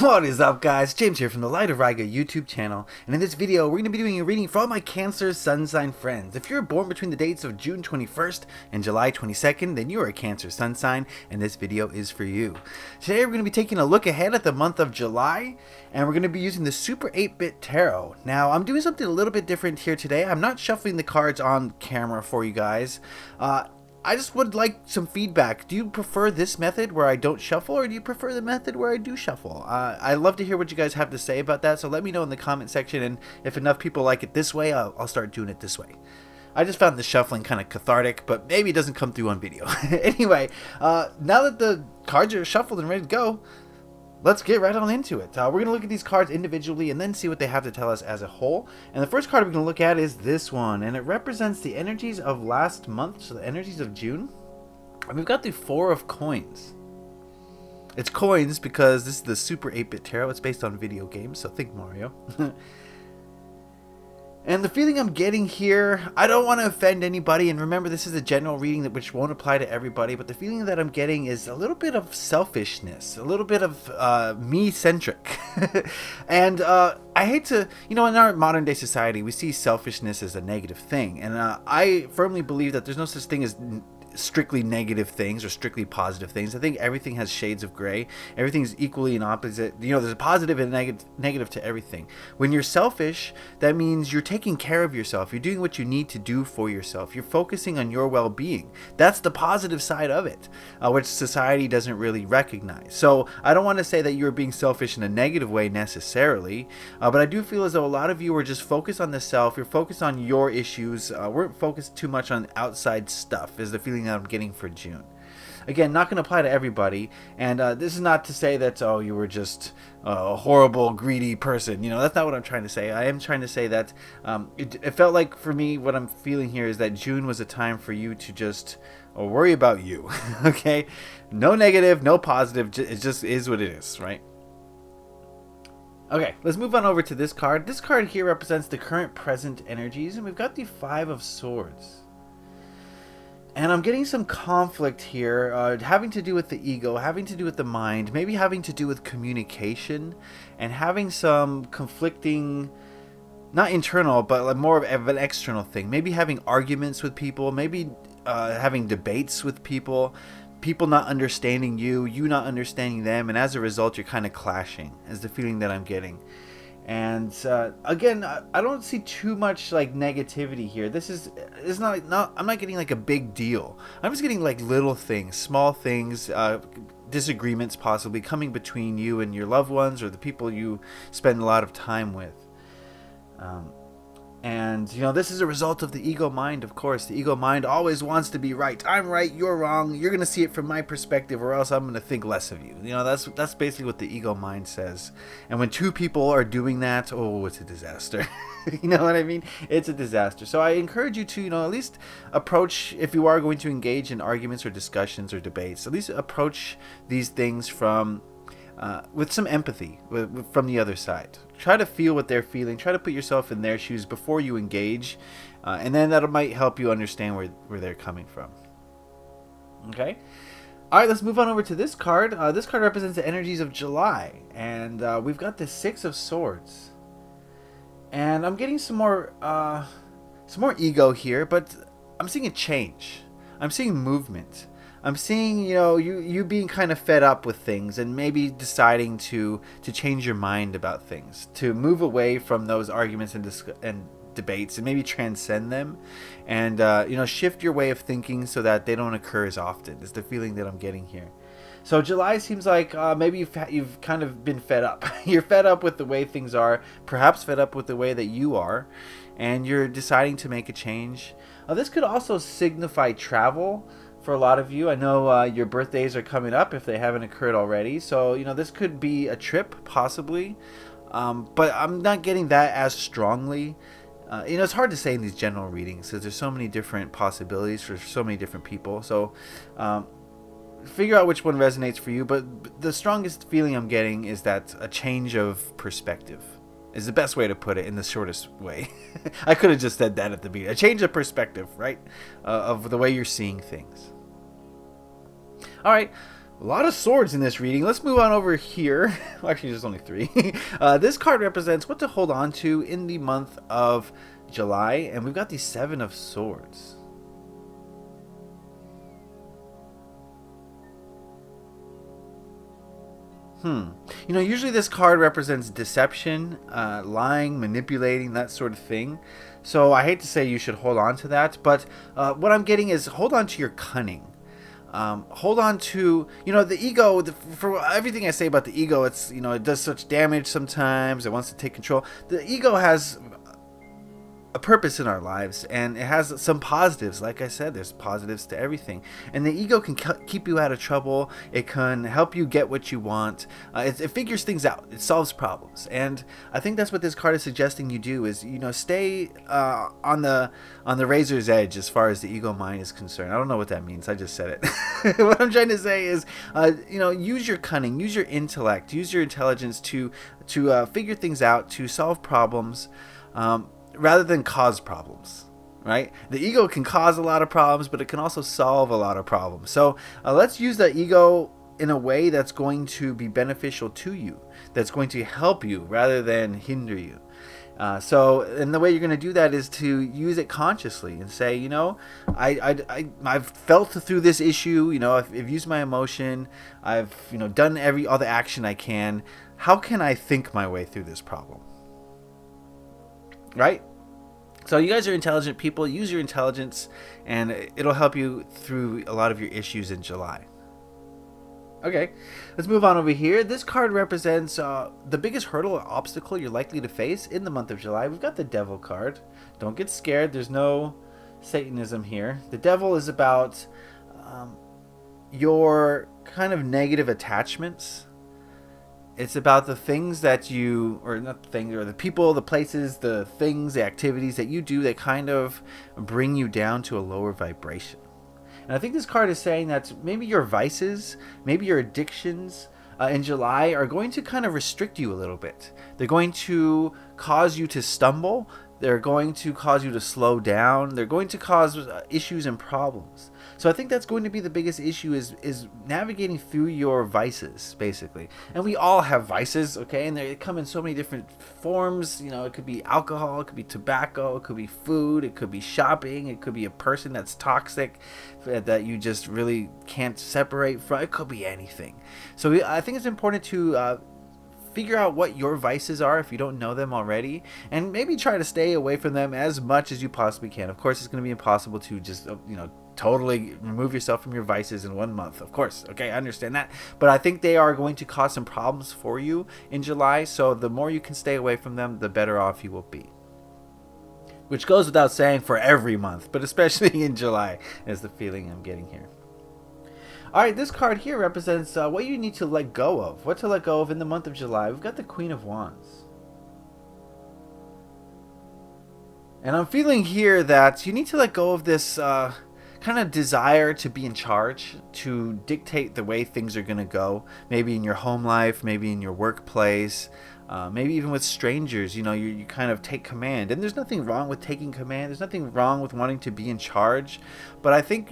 What is up, guys? James here from the Light of Riga YouTube channel, and in this video we're going to be doing a reading for all my Cancer sun sign friends. If you're born between the dates of June 21st and July 22nd, then you are a Cancer sun sign, and this video is for you. Today we're going to be taking a look ahead at the month of July, and we're going to be using the Super 8-Bit Tarot. Now, I'm doing something a little bit different here today. I'm not shuffling the cards on camera for you guys. I just would like some feedback. Do you prefer this method where I don't shuffle, or do you prefer the method where I do shuffle? I'd love to hear what you guys have to say about that, so let me know in the comment section, and if enough people like it this way, I'll start doing it this way. I just found the shuffling kind of cathartic, but maybe it doesn't come through on video. Anyway, now that the cards are shuffled and ready to go, let's get right on into it. We're going to look at these cards individually and then see what they have to tell us as a whole. And the first card we're going to look at is this one, and it represents the energies of last month, so the energies of June. And we've got the Four of Coins. It's coins because this is the Super 8-Bit Tarot. It's based on video games, so think Mario. And the feeling I'm getting here, I don't want to offend anybody, and remember this is a general reading which won't apply to everybody, but the feeling that I'm getting is a little bit of selfishness, a little bit of me-centric. And I hate to, in our modern day society, we see selfishness as a negative thing, and I firmly believe that there's no such thing as strictly negative things or strictly positive things. I think everything has shades of gray. Everything's equally and opposite. There's a positive and negative to everything. When you're selfish, that means you're taking care of yourself. You're doing what you need to do for yourself. You're focusing on your well-being. That's the positive side of it, which society doesn't really recognize. So I don't want to say that you're being selfish in a negative way necessarily, but I do feel as though a lot of you are just focused on the self. You're focused on your issues. We're focused too much on outside stuff is the feeling that I'm getting for June. Again, not going to apply to everybody, and this is not to say that, oh, you were just a horrible, greedy person. That's not what I'm trying to say. I am trying to say that it felt like, for me, what I'm feeling here is that June was a time for you to just worry about you, okay? No negative, no positive, it just is what it is, right? Okay, let's move on over to this card. This card here represents the current present energies, and we've got the Five of Swords. And I'm getting some conflict here, having to do with the ego, having to do with the mind, maybe having to do with communication, and having some conflicting, not internal, but more of an external thing. Maybe having arguments with people, maybe having debates with people, people not understanding you, you not understanding them, and as a result, you're kind of clashing, is the feeling that I'm getting. And again, I don't see too much like negativity here. This is not I'm not getting like a big deal. I'm just getting like little things, small things, disagreements possibly coming between you and your loved ones or the people you spend a lot of time with. And this is a result of the ego mind, of course. The ego mind always wants to be right. I'm right, you're wrong. You're going to see it from my perspective, or else I'm going to think less of you. That's basically what the ego mind says. And when two people are doing that, oh, it's a disaster. You know what I mean? It's a disaster. So I encourage you to, at least approach, if you are going to engage in arguments or discussions or debates, at least approach these things from with some empathy from the other side. Try to feel what they're feeling. Try to put yourself in their shoes before you engage, and then that might help you understand where they're coming from. Okay? Alright, let's move on over to this card. This card represents the energies of July, and we've got the Six of Swords. And I'm getting some more ego here, but I'm seeing a change. I'm seeing movement. I'm seeing, you being kind of fed up with things and maybe deciding to change your mind about things, to move away from those arguments and debates and maybe transcend them, and shift your way of thinking so that they don't occur as often. Is the feeling that I'm getting here. So July seems like maybe you've kind of been fed up. You're fed up with the way things are, perhaps fed up with the way that you are, and you're deciding to make a change. This could also signify travel. For a lot of you, I know your birthdays are coming up if they haven't occurred already. So, this could be a trip, possibly. But I'm not getting that as strongly. It's hard to say in these general readings because there's so many different possibilities for so many different people. So, figure out which one resonates for you. But the strongest feeling I'm getting is that a change of perspective is the best way to put it in the shortest way. I could have just said that at the beginning. A change of perspective, right? Of the way you're seeing things. All right, A lot of swords in this reading. Let's move on over here. Well, actually, there's only three. This card represents what to hold on to in the month of July, and we've got the Seven of Swords. Usually this card represents deception, lying, manipulating, that sort of thing. So I hate to say you should hold on to that, but what I'm getting is hold on to your cunning. Hold on to, the ego. For everything I say about the ego, it's, it does such damage sometimes. It wants to take control. The ego has a purpose in our lives, and it has some positives. Like I said, there's positives to everything, and the ego can keep you out of trouble. It can help you get what you want. It figures things out. It solves problems, and I think that's what this card is suggesting you do is, stay on the razor's edge as far as the ego mind is concerned. I don't know what that means. I just said it. What I'm trying to say is, use your cunning, use your intellect, use your intelligence to figure things out, to solve problems, rather than cause problems, right? The ego can cause a lot of problems, but it can also solve a lot of problems. So let's use the ego in a way that's going to be beneficial to you, that's going to help you rather than hinder you. And the way you're going to do that is to use it consciously and say, I've felt through this issue. I've used my emotion. I've done all the action I can. How can I think my way through this problem? Right? So you guys are intelligent people. Use your intelligence, and it'll help you through a lot of your issues in July. Okay, let's move on over here. This card represents the biggest hurdle or obstacle you're likely to face in the month of July. We've got the Devil card. Don't get scared. There's no Satanism here. The Devil is about your kind of negative attachments. It's about the things that or not the things, or the people, the places, the things, the activities that you do that kind of bring you down to a lower vibration. And I think this card is saying that maybe your vices, maybe your addictions in July are going to kind of restrict you a little bit. They're going to cause you to stumble. They're going to cause you to slow down. They're going to cause issues and problems. So I think that's going to be the biggest issue is navigating through your vices, basically. And we all have vices, okay? And they come in so many different forms. It could be alcohol, it could be tobacco, it could be food, it could be shopping, it could be a person that's toxic that you just really can't separate from. It could be anything. So I think it's important to figure out what your vices are if you don't know them already, and maybe try to stay away from them as much as you possibly can. Of course, it's going to be impossible to just totally remove yourself from your vices in 1 month. Of course, okay, I understand that, but I think they are going to cause some problems for you in July. So the more you can stay away from them, the better off you will be. Which goes without saying for every month, but especially in July is the feeling I'm getting here. Alright, this card here represents what you need to let go of. What to let go of in the month of July. We've got the Queen of Wands. And I'm feeling here that you need to let go of this kind of desire to be in charge, to dictate the way things are going to go. Maybe in your home life, maybe in your workplace, maybe even with strangers. You kind of take command. And there's nothing wrong with taking command. There's nothing wrong with wanting to be in charge. But I think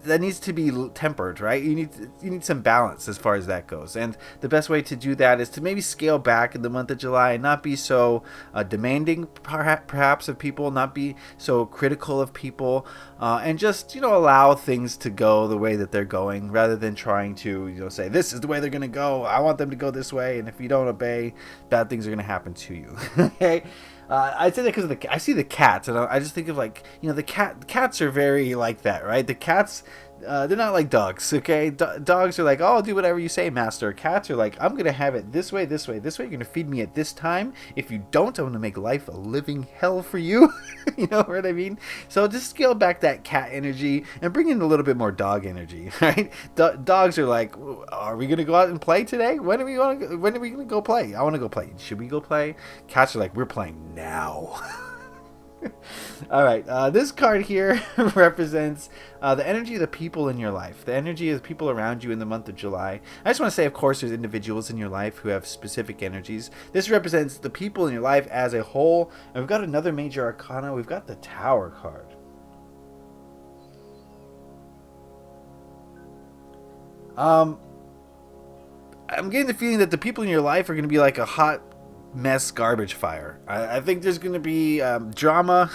that needs to be tempered, right? You need some balance as far as that goes. And the best way to do that is to maybe scale back in the month of July and not be so demanding, perhaps, of people, not be so critical of people, and just allow things to go the way that they're going, rather than trying to say this is the way they're going to go. I want them to go this way, and if you don't obey, bad things are going to happen to you. Okay. I'd say that because I see the cats, and I just think of the cats are very like that, right? The cats, they're not like dogs, okay? Dogs are like, oh, I'll do whatever you say, master. Cats are like, I'm gonna have it this way, this way, this way. You're gonna feed me at this time. If you don't, I'm gonna make life a living hell for you. You know what I mean? So just scale back that cat energy and bring in a little bit more dog energy, right? Dogs are like, are we gonna go out and play today? When are we gonna go play? I want to go play. Should we go play? Cats are like, we're playing now. All right, this card here represents the energy of the people in your life, the energy of the people around you in the month of July. I just want to say, of course, there's individuals in your life who have specific energies. This represents the people in your life as a whole. And we've got another major arcana. We've got the Tower card. I'm getting the feeling that the people in your life are going to be like a hot mess garbage fire. I think there's going to be drama.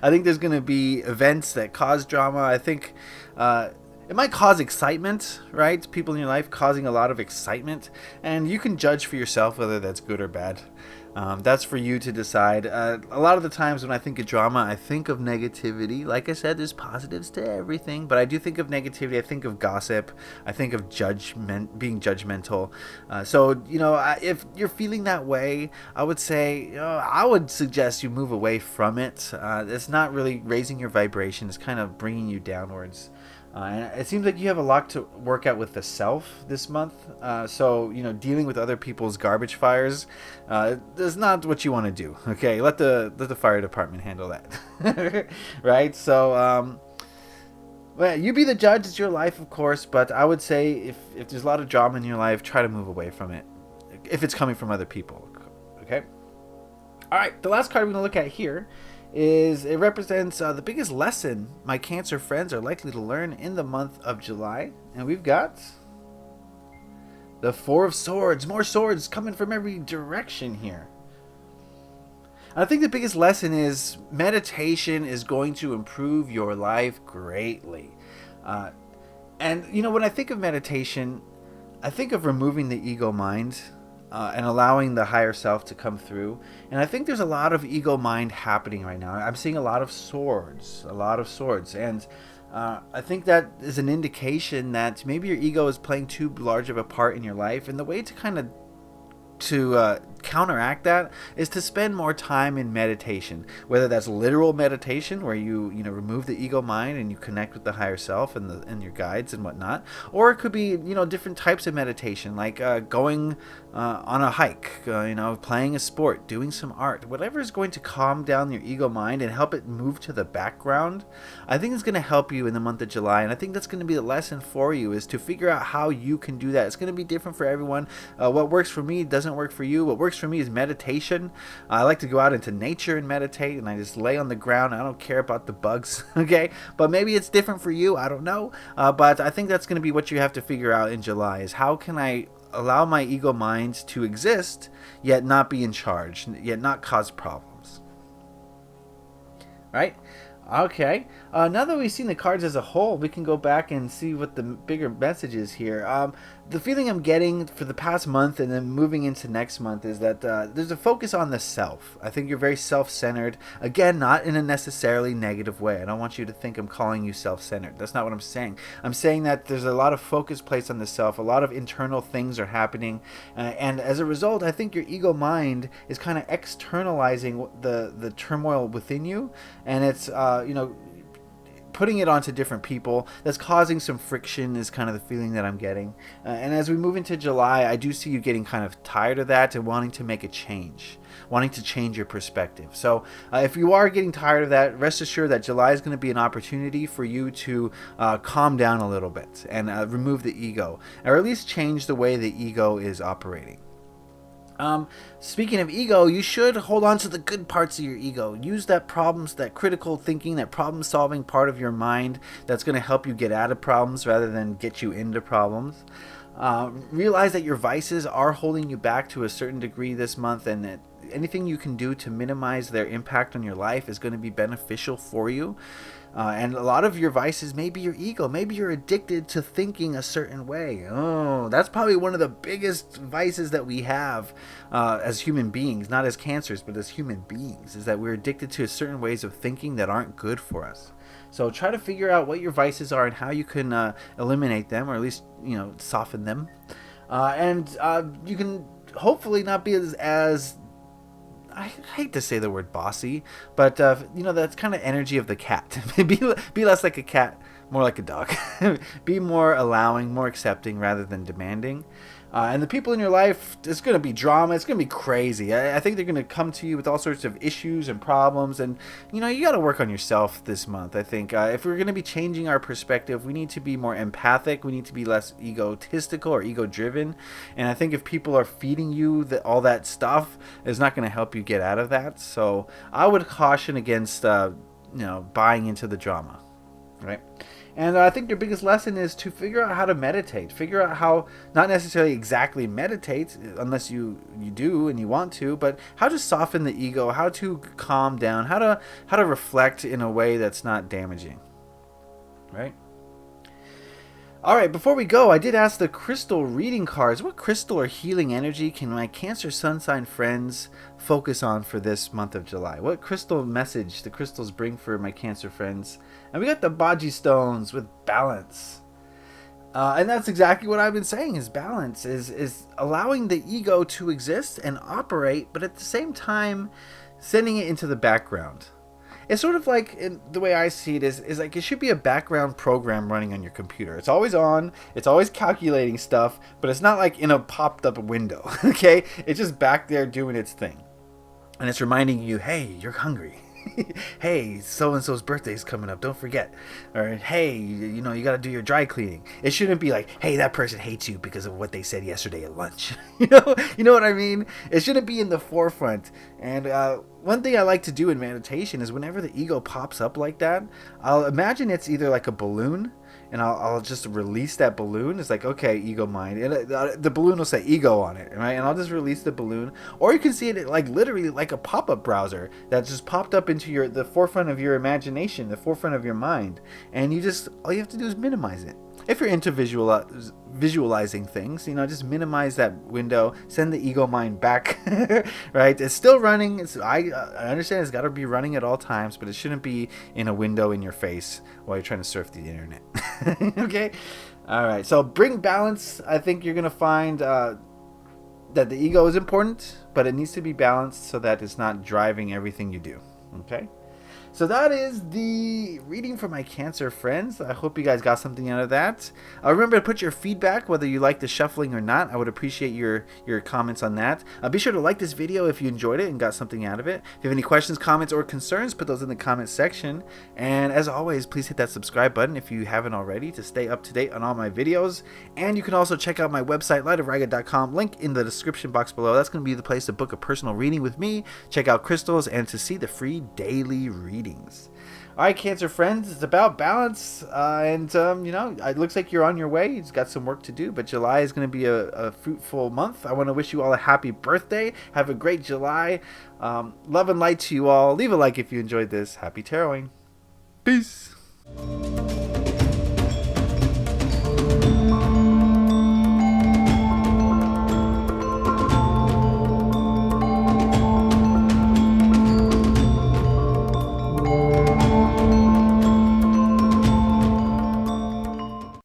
I think there's going to be events that cause drama. I think it might cause excitement, right? People in your life causing a lot of excitement, and you can judge for yourself whether that's good or bad. That's for you to decide. A lot of the times when I think of drama, I think of negativity. Like I said, there's positives to everything, but I do think of negativity. I think of gossip. I think of judgment, being judgmental. So, if you're feeling that way, I would say, I would suggest you move away from it. It's not really raising your vibration. It's kind of bringing you downwards. And it seems like you have a lot to work out with the self this month. So, dealing with other people's garbage fires is not what you want to do. Okay, let the fire department handle that. Right? So, well, you be the judge. It's your life, of course. But I would say if there's a lot of drama in your life, try to move away from it. If it's coming from other people. Okay? All right, the last card we're going to look at here it represents the biggest lesson my Cancer friends are likely to learn in the month of July. And we've got the Four of Swords. More swords coming from every direction here. I think the biggest lesson is meditation is going to improve your life greatly. And when I think of meditation, I think of removing the ego mind. And allowing the higher self to come through. And I think there's a lot of ego mind happening right now. I'm seeing a lot of swords. And I think that is an indication that maybe your ego is playing too large of a part in your life. And the way to kind of counteract that is to spend more time in meditation, whether that's literal meditation where you remove the ego mind and you connect with the higher self and your guides and whatnot, or it could be different types of meditation, like going on a hike, playing a sport, doing some art, whatever is going to calm down your ego mind and help it move to the background. I think it's going to help you in the month of July, and I think that's going to be the lesson for you, is to figure out how you can do that. It's going to be different for everyone. What works for me doesn't work for you. What works for me is meditation. I like to go out into nature and meditate, and I just lay on the ground. I don't care about the bugs, okay? But maybe it's different for you. I don't know. But I think that's going to be what you have to figure out in July, is how can I allow my ego mind to exist, yet not be in charge, yet not cause problems. Right? Okay. Now that we've seen the cards as a whole, we can go back and see what the bigger message is here. The feeling I'm getting for the past month and then moving into next month is that there's a focus on the self. I think you're very self-centered. Again, not in a necessarily negative way. I don't want you to think I'm calling you self-centered. That's not what I'm saying. I'm saying that there's a lot of focus placed on the self. A lot of internal things are happening. And as a result, I think your ego mind is kind of externalizing the turmoil within you. And it's, putting it onto different people. That's causing some friction is kind of the feeling that I'm getting. And as we move into July, I do see you getting kind of tired of that and wanting to make a change, wanting to change your perspective. So if you are getting tired of that, rest assured that July is going to be an opportunity for you to calm down a little bit and remove the ego, or at least change the way the ego is operating. Speaking of ego, you should hold on to the good parts of your ego. Use that critical thinking, that problem-solving part of your mind that's going to help you get out of problems rather than get you into problems. Realize that your vices are holding you back to a certain degree this month, and that anything you can do to minimize their impact on your life is going to be beneficial for you. And a lot of your vices may be your ego. Maybe you're addicted to thinking a certain way. Oh, that's probably one of the biggest vices that we have as human beings, not as cancers, but as human beings, is that we're addicted to certain ways of thinking that aren't good for us. So try to figure out what your vices are and how you can eliminate them, or at least, soften them. And you can hopefully not be as I hate to say the word bossy, but that's kind of energy of the cat. Be less like a cat, more like a dog. Be more allowing, more accepting rather than demanding. And the people in your life, it's going to be drama. It's going to be crazy. I think they're going to come to you with all sorts of issues and problems. And, you got to work on yourself this month, I think. If we're going to be changing our perspective, we need to be more empathic. We need to be less egotistical or ego-driven. And I think if people are feeding you all that stuff, it's not going to help you get out of that. So I would caution against, buying into the drama, right? And I think your biggest lesson is to figure out how to meditate. Figure out how, not necessarily exactly meditate, unless you do and you want to, but how to soften the ego, how to calm down, how to reflect in a way that's not damaging. Right? All right, before we go, I did ask the crystal reading cards, what crystal or healing energy can my Cancer Sun sign friends focus on for this month of July? What crystal message the crystals bring for my Cancer friends? And we got the Baji stones with balance. And that's exactly what I've been saying, is balance, is allowing the ego to exist and operate, but at the same time, sending it into the background. It's sort of like, the way I see it is like it should be a background program running on your computer. It's always on, it's always calculating stuff, but it's not like in a popped up window, okay? It's just back there doing its thing. And it's reminding you, hey, you're hungry. Hey, so-and-so's birthday is coming up, don't forget. Or, hey, you got to do your dry cleaning. It shouldn't be like, hey, that person hates you because of what they said yesterday at lunch. You know what I mean? It shouldn't be in the forefront. And one thing I like to do in meditation is whenever the ego pops up like that, I'll imagine it's either like a balloon, and I'll just release that balloon. It's like, okay, ego mind. And the balloon will say ego on it, right? And I'll just release the balloon. Or you can see it like literally like a pop-up browser that just popped up into the forefront of your imagination, the forefront of your mind. And all you have to do is minimize it. If you're into visualizing things, just minimize that window, send the ego mind back, right? It's still running. I understand it's got to be running at all times, but it shouldn't be in a window in your face while you're trying to surf the internet. Okay? All right. So bring balance. I think you're going to find that the ego is important, but it needs to be balanced so that it's not driving everything you do. Okay? So that is the reading for my Cancer friends. I hope you guys got something out of that. Remember to put your feedback, whether you like the shuffling or not. I would appreciate your comments on that. Be sure to like this video if you enjoyed it and got something out of it. If you have any questions, comments, or concerns, put those in the comments section. And as always, please hit that subscribe button if you haven't already to stay up to date on all my videos. And you can also check out my website, lightofraga.com, link in the description box below. That's going to be the place to book a personal reading with me, check out crystals, and to see the free daily readings. All right, Cancer friends, it's about balance, and it looks like you're on your way. You've got some work to do, but July is going to be a fruitful month. I want to wish you all a happy birthday. Have a great July. Love and light to you all. Leave a like if you enjoyed this. Happy taroting. Peace.